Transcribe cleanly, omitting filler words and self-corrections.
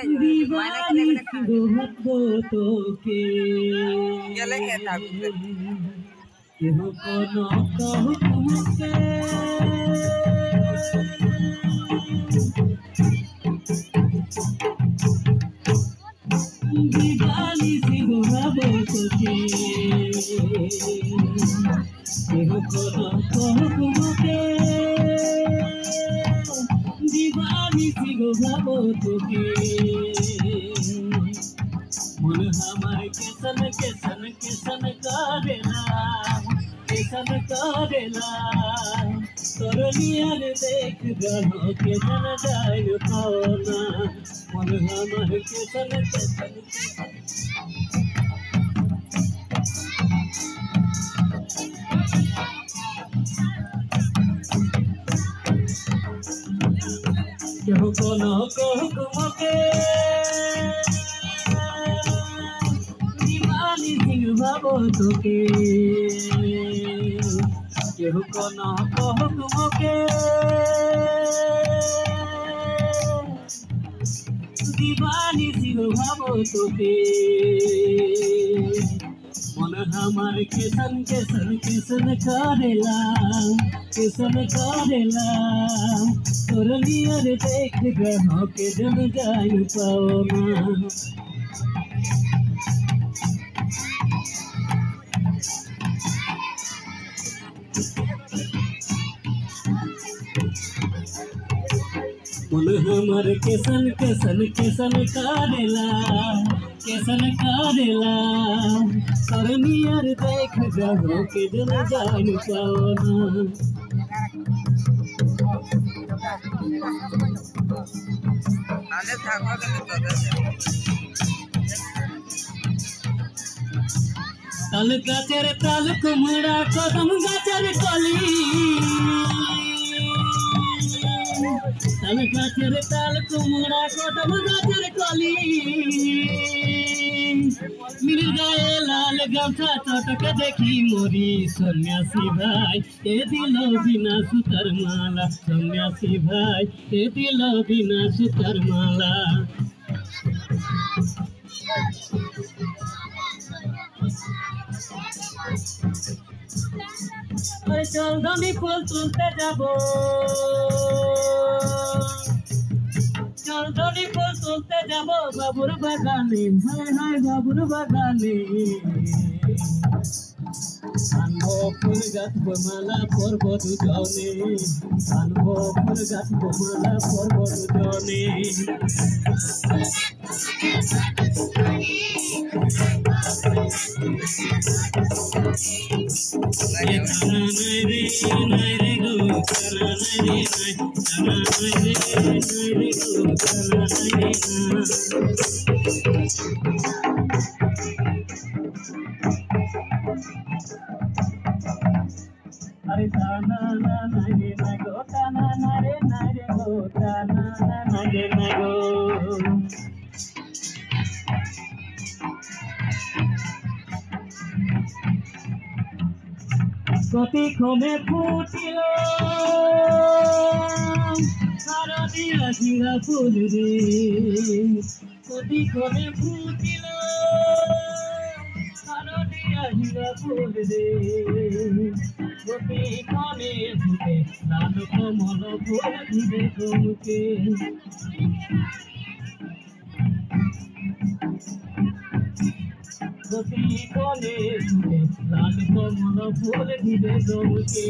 दीवानी मोहब्बतों के केहू कोनो हुक्म के दीवानी सी मोहब्बतों के केहू कोनो हुक्म के दीवानी सी मोहब्बतों के मन हमारे केसन केसन केसन करेला तोरियार देख रहो के जन जाय पाना मन हमारे केसन केसन केहू कोनो हुक्म के दीवानी सिंह मोहब्बतों के केहू कोनो हुक्म के दीवानी सिंह मोहब्बतों के मन हमार केसन केसन केसन करेला तोर नियर देख रहो के जन जाय पाना मन हमार केसन केसन केसन करेला तोर नियर देख रहो के जन जाय पाना ताल गाছের ताल कुमड़ा कदम गाছের कली ताल गाছের ताल कुमड़ा कदम गाছের कली मिल गए लाल गामछा चटक देखी मोरी सन्यासी भाई ए दिलो बिना सुतर माला सन्यासी भाई ए दिलो बिना सुतर माला चल धनी फूल तुलते जाबो चल धनी फूल तुलते जाबो बाबुर बागाने हाय हाय बाबुर बागाने आनबो फूल गाछ माला परब दुजने आनबो फूल गाछ माला परब दुजने अरे ताना ना रे ना गो ताना ना रे गो ताना ना रे ना गो कति खमे फुटिल शारदीय शिरा फुल रे कति खमे फुटिल शारदीय शिरा फुल रे कति खमे फुटे लाल कमल फुल धिरे चमके कति खमे फुटे लाल कमल फुल धिरे चमके